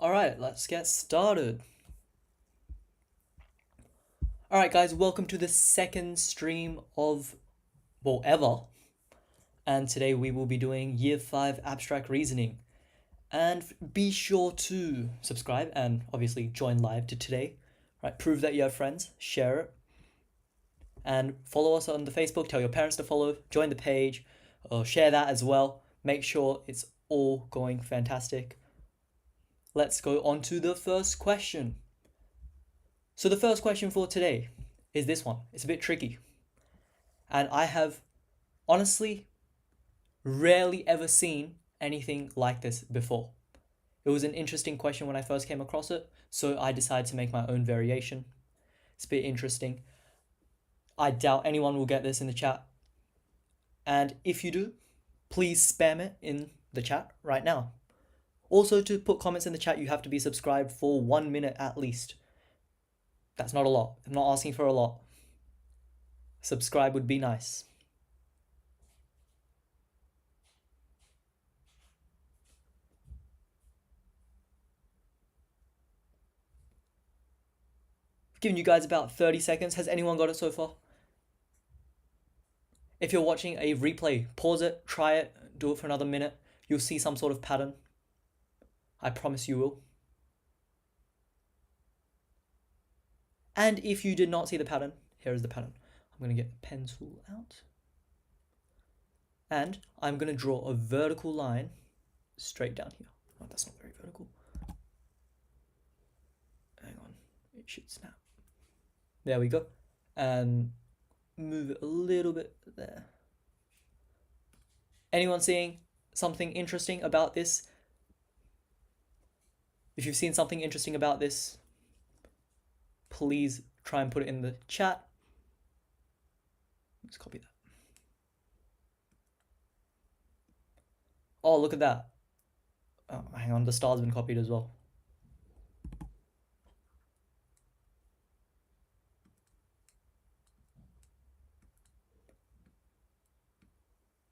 Alright, let's get started. Alright guys, welcome to the second stream of, well, ever. And today we will be doing Year 5 Abstract Reasoning. And be sure to subscribe and obviously join live to today. Right, prove that you have friends, share it. And follow us on the Facebook, tell your parents to follow, join the page, or share that as well. Make sure it's all going fantastic. Let's go on to the first question. So the first question for today is this one. It's a bit tricky. And I have honestly rarely ever seen anything like this before. It was an interesting question when I first came across it, so I decided to make my own variation. It's a bit interesting. I doubt anyone will get this in the chat. And if you do, please spam it in the chat right now. Also, to put comments in the chat, you have to be subscribed for 1 minute at least. That's not a lot. I'm not asking for a lot. Subscribe would be nice. I've given you guys about 30 seconds. Has anyone got it so far? If you're watching a replay, pause it, try it, do it for another minute. You'll see some sort of pattern. I promise you will. And if you did not see the pattern, here is the pattern. I'm going to get the pencil out. And I'm going to draw a vertical line straight down here. Oh, that's not very vertical. Hang on, it should snap. There we go. And move it a little bit there. Anyone seeing something interesting about this? If you've seen something interesting about this, please try and put it in the chat. Let's copy that. Oh, look at that. Oh, hang on, the star's been copied as well.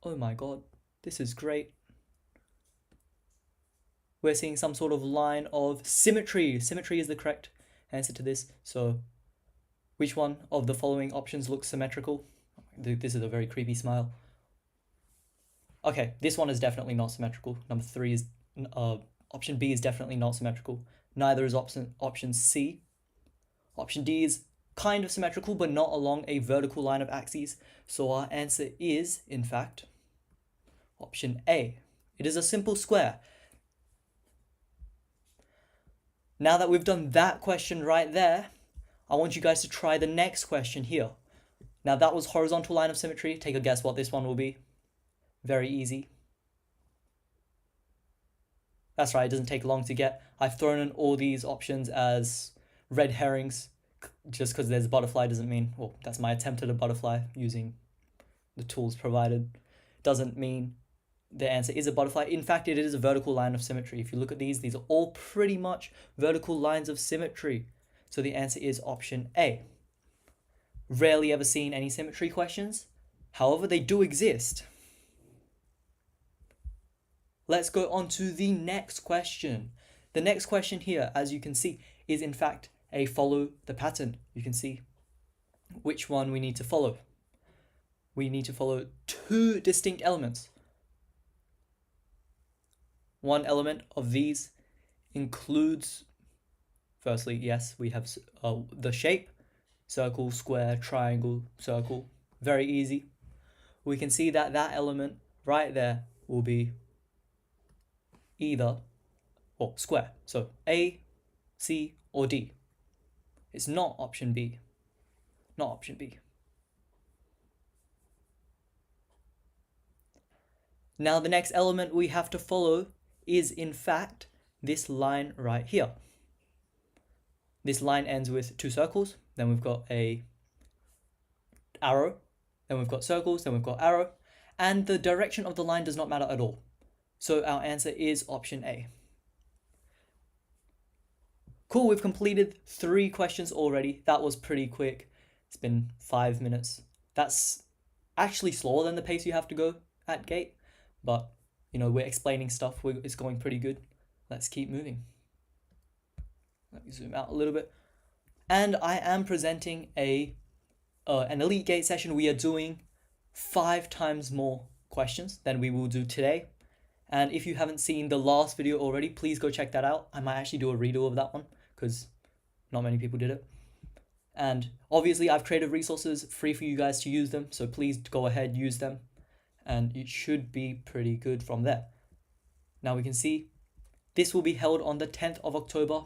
Oh my god, this is great. We're seeing some sort of line of symmetry. Symmetry is the correct answer to this. So, which one of the following options looks symmetrical? This is a very creepy smile. Okay, this one is definitely not symmetrical. Number 3 is, option B is definitely not symmetrical. Neither is option C. Option D is kind of symmetrical, but not along a vertical line of axes. So our answer is, in fact, option A. It is a simple square. Now that we've done that question right there, I want you guys to try the next question here. Now that was horizontal line of symmetry. Take a guess what this one will be. Very easy. That's right, it doesn't take long to get. I've thrown in all these options as red herrings. Just because there's a butterfly doesn't mean, well, that's my attempt at a butterfly using the tools provided. Doesn't mean the answer is a butterfly. In fact, it is a vertical line of symmetry. If you look at these are all pretty much vertical lines of symmetry. So the answer is option A. Rarely ever seen any symmetry questions. However, they do exist. Let's go on to the next question. The next question here, as you can see, is in fact a follow the pattern. You can see which one we need to follow. We need to follow 2 distinct elements. One element of these includes, firstly, yes, we have the shape, circle, square, triangle, circle. Very easy. We can see that that element right there will be either, or square. So A, C, or D. It's not option B. Not option B. Now the next element we have to follow is in fact this line right here. This line ends with 2 circles, then we've got a arrow, then we've got circles, then we've got arrow, and the direction of the line does not matter at all. So our answer is option A. Cool, we've completed 3 questions already. That was pretty quick. It's been 5 minutes. That's actually slower than the pace you have to go at gate, but you know, we're explaining stuff. It's going pretty good. Let's keep moving. Let me zoom out a little bit. And I am presenting an Elite Gate session. We are doing 5 times more questions than we will do today. And if you haven't seen the last video already, please go check that out. I might actually do a redo of that one because not many people did it. And obviously I've created resources free for you guys to use them. So please go ahead, use them. And it should be pretty good from there. Now we can see this will be held on the 10th of October.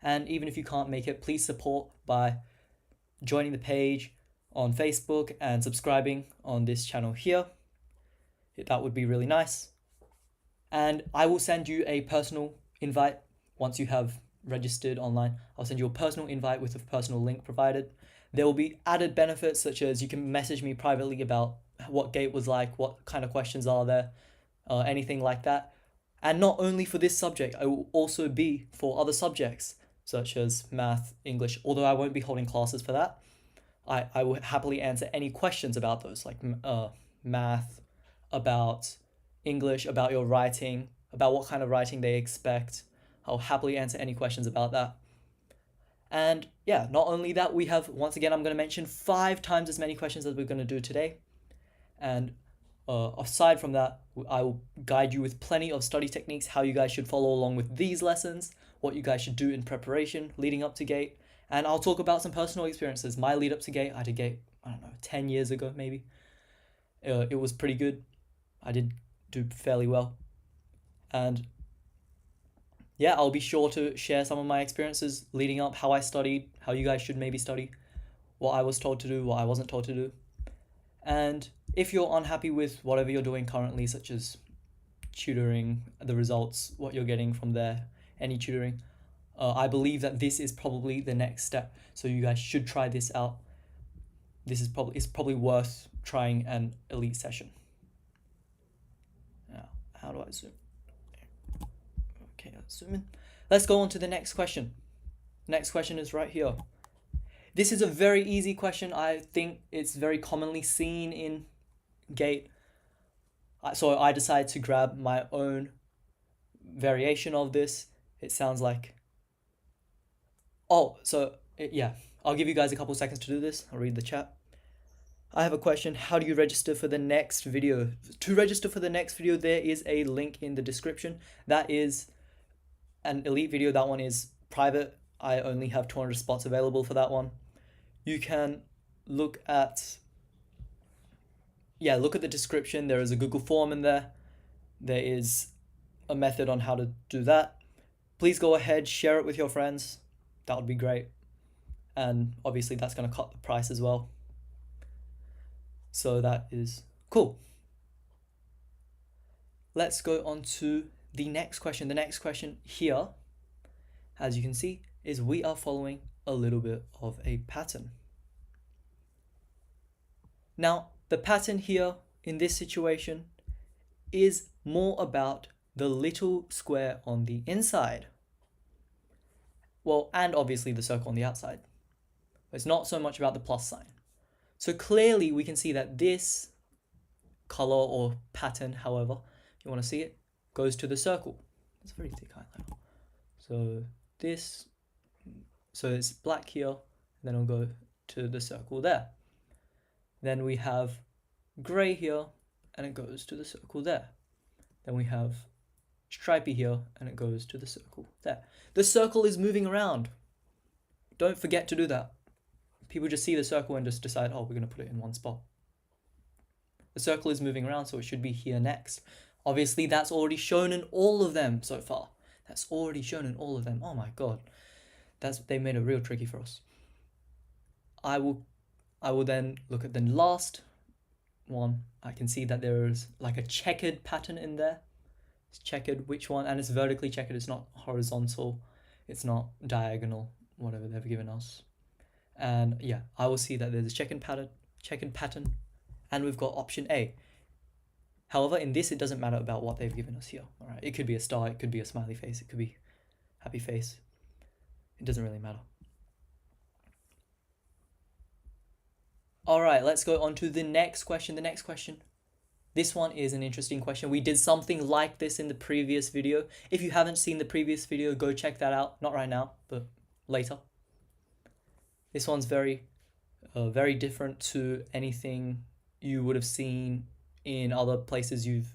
And even if you can't make it, please support by joining the page on Facebook and subscribing on this channel here. That would be really nice. And I will send you a personal invite once you have registered online. I'll send you a personal invite with a personal link provided. There will be added benefits such as you can message me privately about what gate was like, what kind of questions are there, anything like that. And not only for this subject, I will also be for other subjects such as math, English, although I won't be holding classes for that. I will happily answer any questions about those, like math, about English, about your writing, about what kind of writing they expect. I'll happily answer any questions about that. And yeah, not only that, we have, once again, I'm going to mention 5 times as many questions as we're going to do today. And aside from that, I will guide you with plenty of study techniques, how you guys should follow along with these lessons, what you guys should do in preparation leading up to GATE. And I'll talk about some personal experiences. My lead up to GATE, I did GATE, 10 years ago maybe. It was pretty good. I did do fairly well. And yeah, I'll be sure to share some of my experiences leading up, how I studied, how you guys should maybe study, what I was told to do, what I wasn't told to do. And if you're unhappy with whatever you're doing currently, such as tutoring, the results, what you're getting from there, any tutoring, I believe that this is probably the next step. So you guys should try this out. It's probably worth trying an elite session. Now, how do I zoom? Okay, let's zoom in. Let's go on to the next question. Next question is right here. This is a very easy question. I think it's very commonly seen in GATE. So I decided to grab my own variation of this. It sounds like... yeah, I'll give you guys a couple seconds to do this. I'll read the chat. I have a question. How do you register for the next video? To register for the next video, there is a link in the description. That is an elite video. That one is private. I only have 200 spots available for that one. You can look at the description. There is a Google form in there. There is a method on how to do that. Please go ahead, share it with your friends. That would be great. And obviously that's going to cut the price as well. So that is cool. Let's go on to the next question. The next question here, as you can see, is we are following a little bit of a pattern. Now, the pattern here in this situation is more about the little square on the inside. Well, and obviously the circle on the outside. It's not so much about the plus sign. So clearly we can see that this color or pattern, however you want to see it, goes to the circle. It's a very thick highlighter. So it's black here, then it'll go to the circle there. Then we have gray here, and it goes to the circle there. Then we have stripy here, and it goes to the circle there. The circle is moving around. Don't forget to do that. People just see the circle and just decide, oh, we're going to put it in one spot. The circle is moving around, so it should be here next. Obviously, that's already shown in all of them so far. That's already shown in all of them. Oh my god. They made it real tricky for us. I will then look at the last one. I can see that there is like a checkered pattern in there. It's checkered, which one? And it's vertically checkered. It's not horizontal. It's not diagonal, whatever they've given us. And yeah, I will see that there's a checkered pattern, and we've got option A. However, in this, it doesn't matter about what they've given us here. All right, it could be a star, it could be a smiley face, it could be happy face. It doesn't really matter. All right, let's go on to the next question. The next question This one is an interesting question. We did something like this in the previous video. If you haven't seen the previous video, go check that out. Not right now, but later. This one's very different to anything you would have seen in other places you've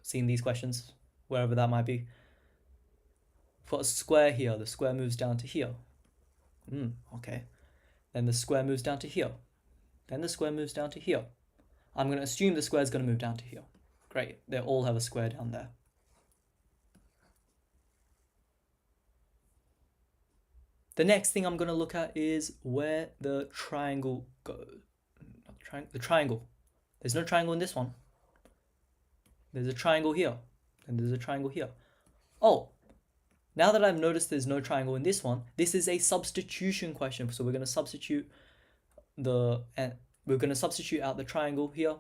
seen these questions, wherever that might be. We've got a square here. The square moves down to here. Okay. Then the square moves down to here. Then the square moves down to here. I'm going to assume the square is going to move down to here. Great. They all have a square down there. The next thing I'm going to look at is where the triangle goes. The triangle. There's no triangle in this one. There's a triangle here. And there's a triangle here. Oh, now that I've noticed there's no triangle in this one, this is a substitution question. So we're going to substitute out the triangle here.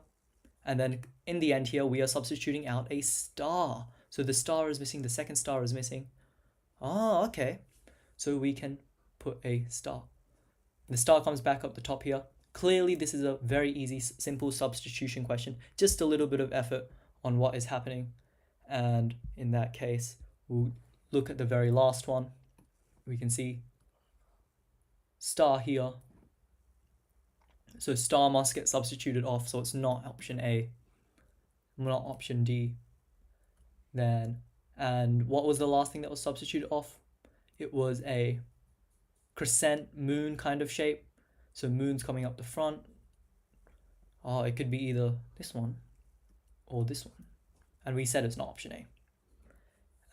And then in the end here, we are substituting out a star. So the star is missing. The second star is missing. Oh, okay. So we can put a star. The star comes back up the top here. Clearly, this is a very easy, simple substitution question. Just a little bit of effort on what is happening. And in that case, we'll look at the very last one. We can see star here. So star must get substituted off, so it's not option A, not option D. Then, and what was the last thing that was substituted off? It was a crescent moon kind of shape. So moon's coming up the front. Oh, it could be either this one or this one. And we said it's not option A.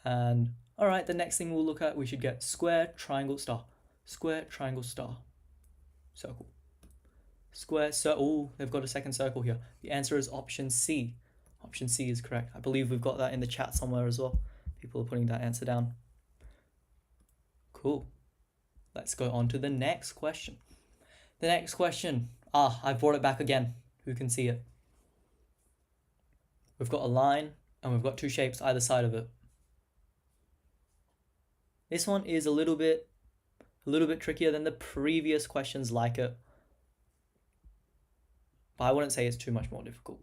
And all right, the next thing we'll look at, we should get square, triangle, star. Square, triangle, star. Circle. Square, oh, they've got a second circle here. The answer is option C. Option C is correct. I believe we've got that in the chat somewhere as well. People are putting that answer down. Cool. Let's go on to the next question. The next question. I brought it back again. Who can see it? We've got a line and we've got two shapes either side of it. This one is a little bit trickier than the previous questions like it. But I wouldn't say it's too much more difficult.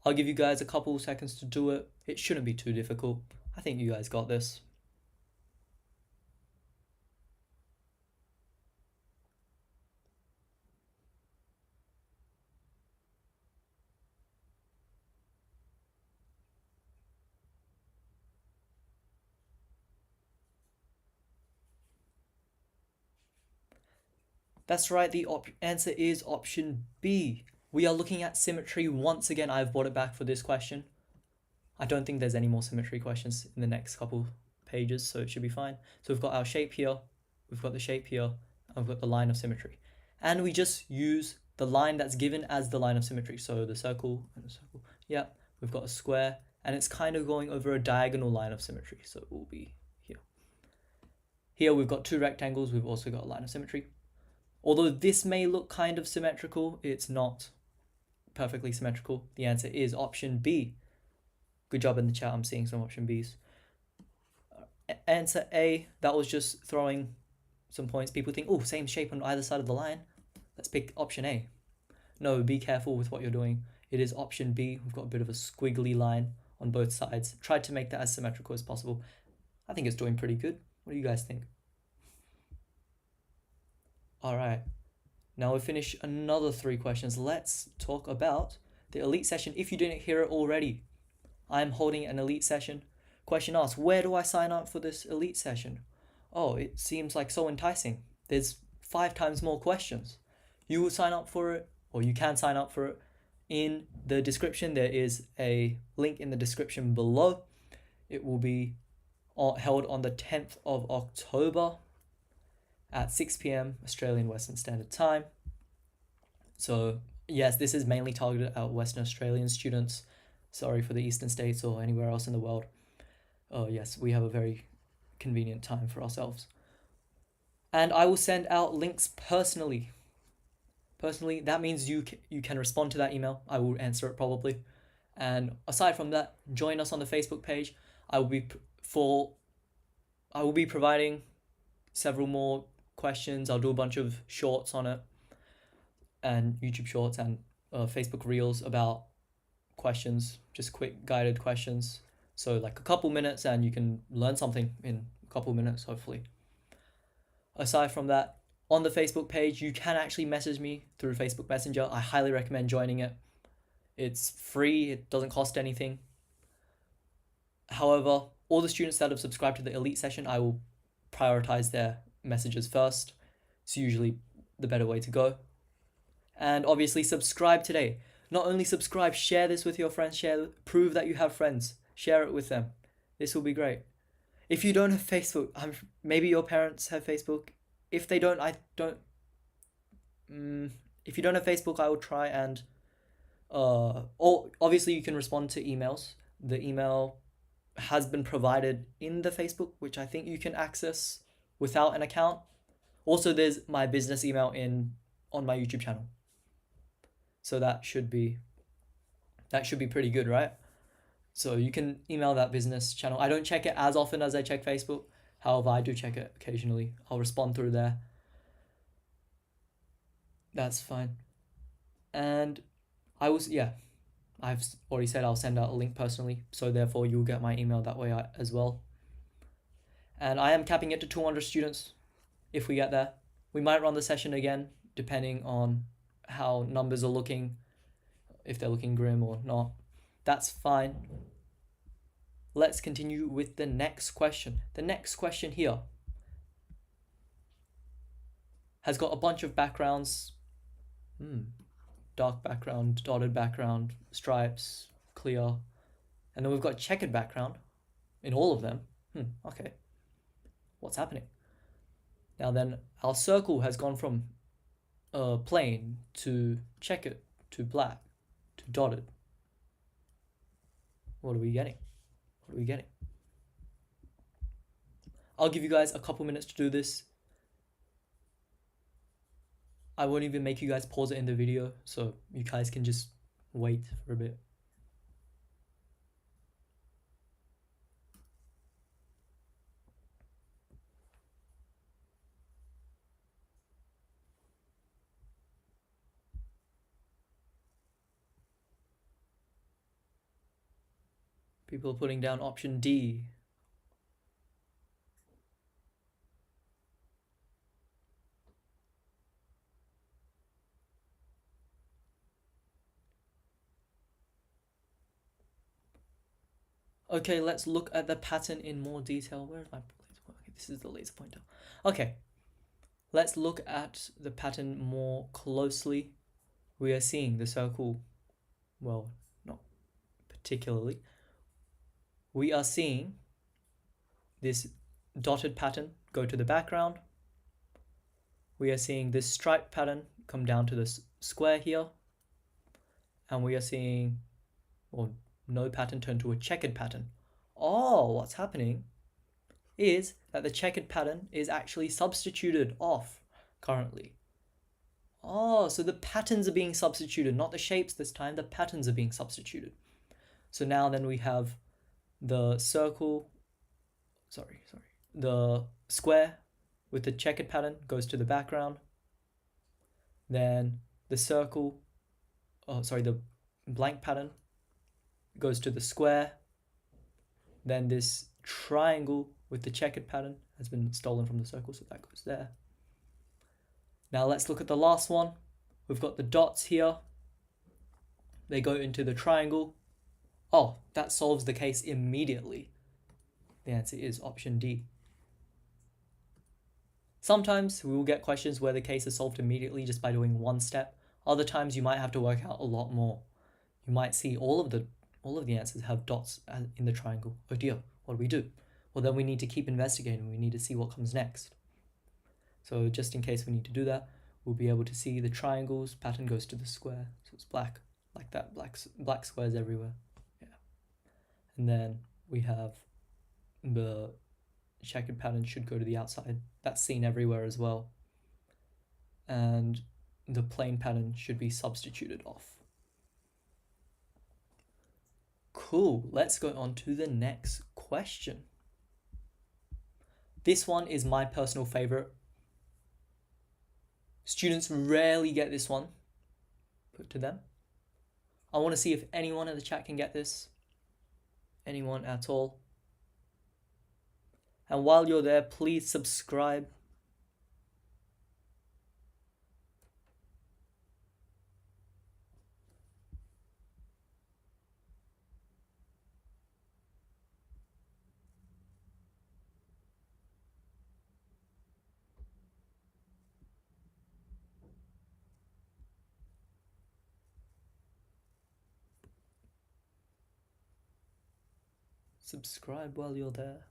I'll give you guys a couple seconds to do it. It shouldn't be too difficult. I think you guys got this. That's right, the answer is option B. We are looking at symmetry once again. I've brought it back for this question. I don't think there's any more symmetry questions in the next couple pages, so it should be fine. So we've got our shape here, we've got the shape here, and we've got the line of symmetry. And we just use the line that's given as the line of symmetry. So the circle and the circle. Yeah, we've got a square, and it's kind of going over a diagonal line of symmetry. So it will be here. Here we've got two rectangles. We've also got a line of symmetry. Although this may look kind of symmetrical, it's not perfectly symmetrical. The answer is option B. Good job in the chat. I'm seeing some option Bs. Answer A, that was just throwing some points. People think, oh, same shape on either side of the line. Let's pick option A. No, be careful with what you're doing. It is option B. We've got a bit of a squiggly line on both sides. Tried to make that as symmetrical as possible. I think it's doing pretty good. What do you guys think? All right, now we finish another 3 questions. Let's talk about the elite session. If you didn't hear it already, I'm holding an elite session. Question asked, where do I sign up for this elite session? Oh, it seems like so enticing. There's 5 times more questions. You will sign up for it, or you can sign up for it. In the description, there is a link in the description below. It will be held on the 10th of October. At 6 p.m. Australian Western Standard Time. So yes, this is mainly targeted at Western Australian students. Sorry for the Eastern States or anywhere else in the world. Yes, we have a very convenient time for ourselves. And I will send out links personally. Personally, that means you can respond to that email. I will answer it probably. And aside from that, join us on the Facebook page. I will be providing several more questions. I'll do a bunch of shorts on it, and YouTube shorts and Facebook reels about questions, just quick guided questions. So like a couple minutes and you can learn something in a couple minutes, hopefully. Aside from that, on the Facebook page, you can actually message me through Facebook Messenger. I highly recommend joining it. It's free, it doesn't cost anything. However, all the students that have subscribed to the elite session, I will prioritize their messages first. It's usually the better way to go. And obviously subscribe today. Not only subscribe, share this with your friends, prove that you have friends, share it with them. This will be great. If you don't have Facebook, maybe your parents have Facebook. If they don't, if you don't have Facebook, I will try and, or obviously you can respond to emails. The email has been provided in the Facebook, which I think you can access without an account. Also, there's my business email on my YouTube channel. So that should be pretty good, right? So you can email that business channel. I don't check it as often as I check Facebook. However, I do check it occasionally. I'll respond through there. That's fine. And I've already said I'll send out a link personally. So therefore, you'll get my email that way as well. And I am capping it to 200 students if we get there. We might run the session again, depending on how numbers are looking, if they're looking grim or not. That's fine. Let's continue with the next question. The next question here has got a bunch of backgrounds. Dark background, dotted background, stripes, clear. And then we've got checkered background in all of them. Okay. What's happening? Now then, our circle has gone from plain to checkered to black to dotted. What are we getting? I'll give you guys a couple minutes to do this. I won't even make you guys pause it in the video, so you guys can just wait for a bit. People are putting down option D. Okay, let's look at the pattern in more detail. Where is my laser pointer? Okay, this is the laser pointer. Okay, let's look at the pattern more closely. We are seeing the circle, well, not particularly. We are seeing this dotted pattern go to the background. We are seeing this stripe pattern come down to this square here. And we are seeing, well, no pattern turn to a checkered pattern. Oh, what's happening is that the checkered pattern is actually substituted off currently. Oh, so the patterns are being substituted, not the shapes this time, the patterns are being substituted. So now then we have the circle, the square with the checkered pattern goes to the background. Then the circle, the blank pattern goes to the square. Then this triangle with the checkered pattern has been stolen from the circle, so that goes there. Now let's look at the last one. We've got the dots here. They go into the triangle. Oh, that solves the case immediately. The answer is option D. Sometimes we will get questions where the case is solved immediately just by doing one step. Other times you might have to work out a lot more. You might see all of the answers have dots in the triangle. Oh dear, what do? Well, then we need to keep investigating. We need to see what comes next. So just in case we need to do that, we'll be able to see the triangles. Pattern goes to the square, so it's black, like that, black squares everywhere. Yeah. And then we have the checkered pattern should go to the outside. That's seen everywhere as well. And the plain pattern should be substituted off. Cool, let's go on to the next question. This one is my personal favorite. Students rarely get this one put to them. I want to see if anyone in the chat can get this. Anyone at all. And while you're there, please subscribe. Subscribe while you're there.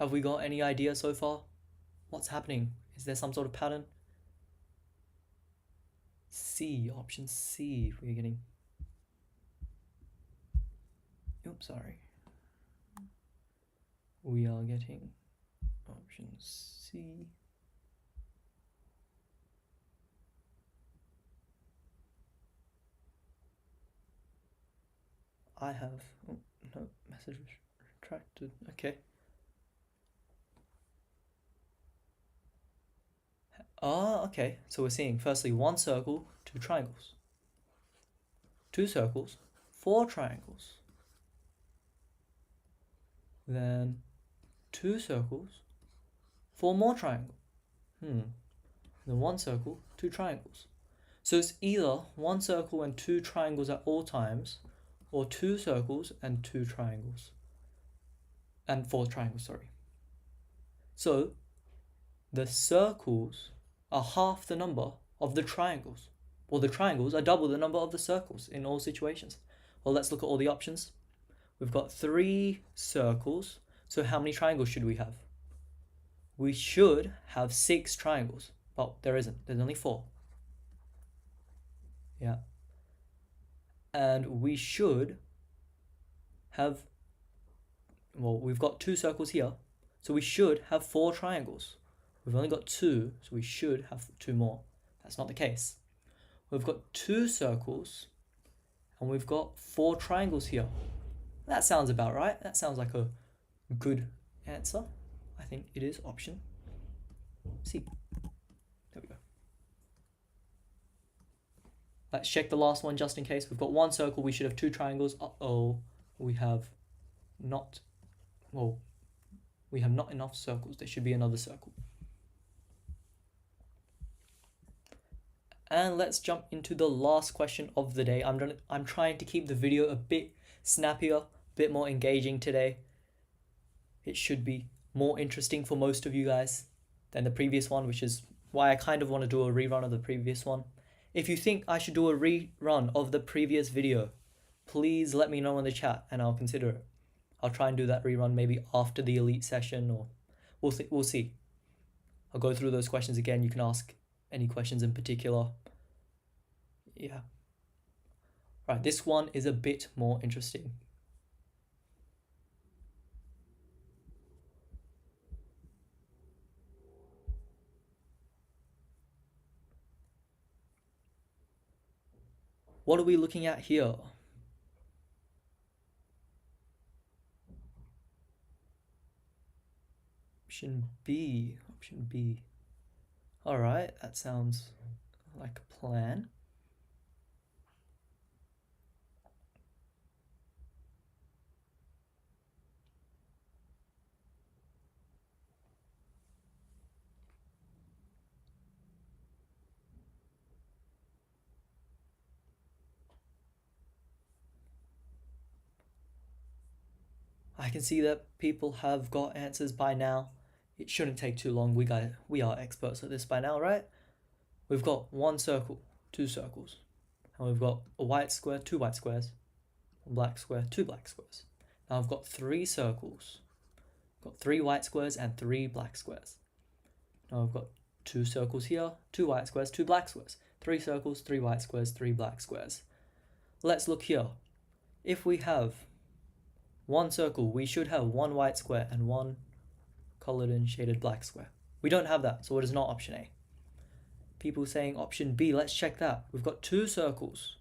Have we got any idea so far? What's happening? Is there some sort of pattern? C, option C, we're getting. Oops, sorry. We are getting option C. I have, oh, no, message retracted, okay. Ah, okay, so we're seeing firstly 1 circle, 2 triangles. 2 circles, 4 triangles. Then 2 circles, 4 more triangles. Then 1 circle, 2 triangles. So it's either 1 circle and 2 triangles at all times, or 2 circles and 2 triangles. And 4 triangles, sorry. So the circles are half the number of the triangles, or the triangles are double the number of the circles in all situations. Well, let's look at all the options. We've got 3 circles, so how many triangles should we have? We should have 6 triangles, but there isn't, there's only 4. Yeah. And we should have, well, we've got 2 circles here, so we should have 4 triangles. We've only got 2, so we should have 2 more. That's not the case. We've got 2 circles, and we've got 4 triangles here. That sounds about right. That sounds like a good answer. I think it is option C. There we go. Let's check the last one just in case. We've got 1 circle, we should have 2 triangles. Uh-oh, we have not, well, we have not enough circles. There should be another circle. And let's jump into the last question of the day. I'm trying to keep the video a bit snappier, a bit more engaging today. It should be more interesting for most of you guys than the previous one, which is why I kind of want to do a rerun of the previous one. If you think I should do a rerun of the previous video, please let me know in the chat and I'll consider it. I'll try and do that rerun maybe after the elite session, or we'll see. I'll go through those questions again. You can ask any questions in particular. Yeah. Right, this one is a bit more interesting. What are we looking at here? Option B. All right, that sounds like a plan. I can see that people have got answers by now. It shouldn't take too long. We are experts at this by now, right? We've got 1 circle, 2 circles. And we've got a white square, 2 white squares. A black square, 2 black squares. Now I've got 3 circles. I've got 3 white squares and 3 black squares. Now I've got 2 circles here, 2 white squares, 2 black squares. 3 circles, 3 white squares, 3 black squares. Let's look here. If we have 1 circle, we should have 1 white square and 1 colored and shaded black square. We don't have that, so it is not option A. People saying option B, let's check that. We've got 2 circles.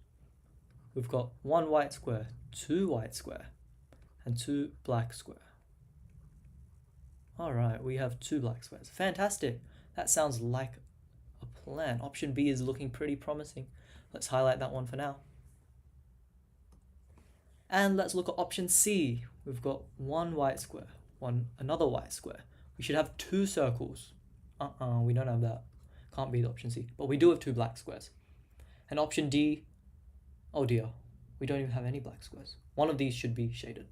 we've got 1 white square, 2 white square, and 2 black square. All right, we have 2 black squares. Fantastic. That sounds like a plan. Option B is looking pretty promising. Let's highlight that one for now. And let's look at option C. We've got 1 white square, another white square. We should have 2 circles. We don't have that. Can't be the option C. But we do have 2 black squares. And option D, oh dear, we don't even have any black squares. One of these should be shaded,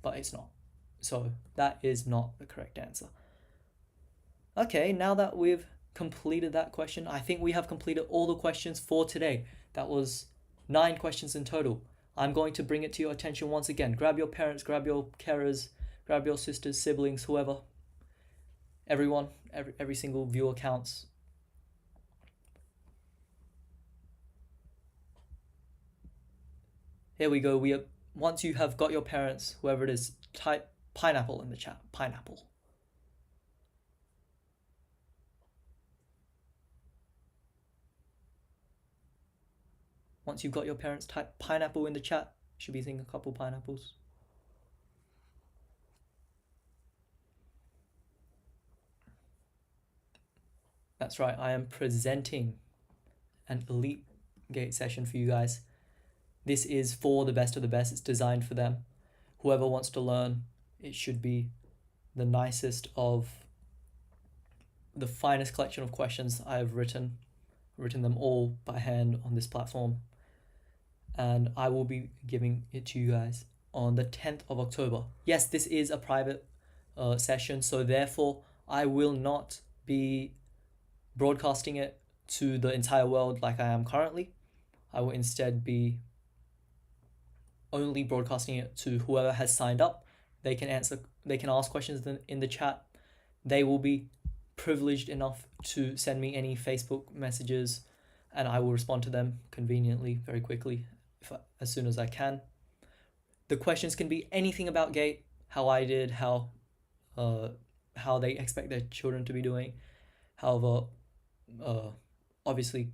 but it's not. So that is not the correct answer. Okay, now that we've completed that question, I think we have completed all the questions for today. That was 9 questions in total. I'm going to bring it to your attention once again. Grab your parents, grab your carers, grab your sisters, siblings, whoever. Everyone, every single viewer counts. Here we go. Once you have got your parents, whoever it is, type pineapple in the chat. Pineapple. Once you've got your parents, type pineapple in the chat. Should be seeing a couple pineapples. That's right, I am presenting an elite gate session for you guys. This is for the best of the best. It's designed for them. Whoever wants to learn, it should be the nicest of the finest collection of questions I have written them all by hand on this platform. And I will be giving it to you guys on the 10th of October. Yes, this is a private session, so therefore I will not be broadcasting it to the entire world like I am currently. I will instead be only broadcasting it to whoever has signed up. They can ask questions in the chat. They will be privileged enough to send me any Facebook messages, and I will respond to them conveniently, very quickly, as soon as I can. The questions can be anything about GATE, how I did, how they expect their children to be doing. However, obviously,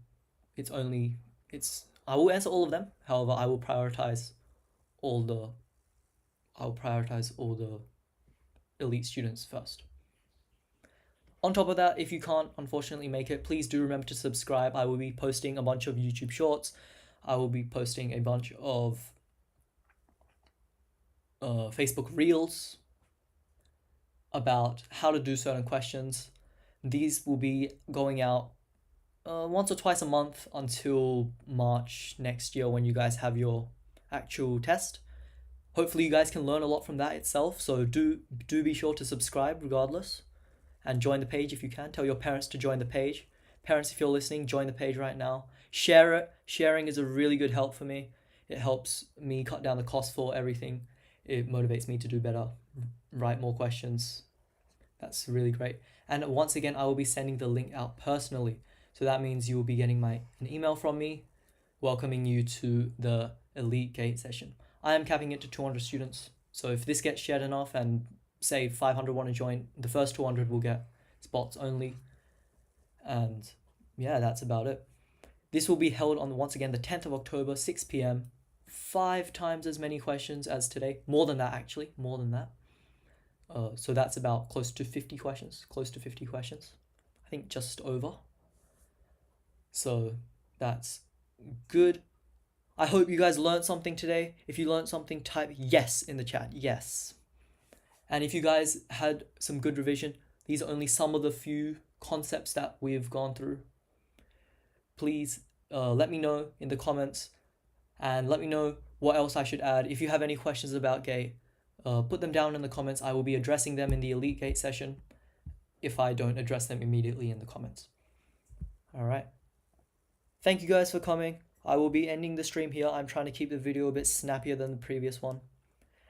I will answer all of them. However, I will prioritize all the elite students first. On top of that, if you can't unfortunately make it, please do remember to subscribe. I will be posting a bunch of YouTube shorts. I will be posting a bunch of Facebook Reels about how to do certain questions. These will be going out once or twice a month until March next year, when you guys have your actual test. Hopefully you guys can learn a lot from that itself, so do be sure to subscribe regardless, and join the page if you can. Tell your parents to join the page. Parents, if you're listening, join the page right now. Share it. Sharing is a really good help for me. It helps me cut down the cost for everything. It motivates me to do better, write more questions. That's really great. And once again, I will be sending the link out personally. So that means you will be getting an email from me welcoming you to the Elite Gate session. I am capping it to 200 students. So if this gets shared enough and say 500 want to join, the first 200 will get spots only. And yeah, that's about it. This will be held on, once again, the 10th of October, 6 p.m. 5 times as many questions as today. More than that, actually. More than that. So that's about close to 50 questions. I think just over. So that's good. I hope you guys learned something today. If you learned something, type yes in the chat. Yes. And if you guys had some good revision, these are only some of the few concepts that we've gone through. Please let me know in the comments, and let me know what else I should add. If you have any questions about GATE, put them down in the comments. I will be addressing them in the Elite Gate session if I don't address them immediately in the comments. All right. Thank you guys for coming. I will be ending the stream here. I'm trying to keep the video a bit snappier than the previous one.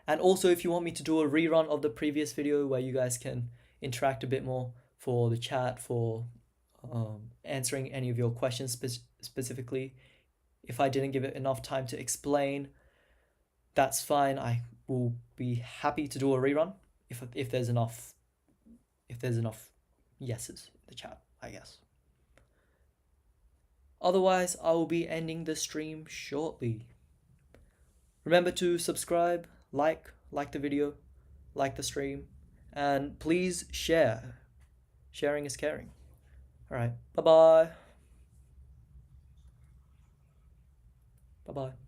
And also, if you want me to do a rerun of the previous video where you guys can interact a bit more for the chat, for answering any of your questions specifically, if I didn't give it enough time to explain, that's fine. I will be happy to do a rerun if there's enough yeses in the chat, I guess. Otherwise, I will be ending the stream shortly. Remember to subscribe, like the video, like the stream, and please share. Sharing is caring. Alright, bye bye. Bye bye.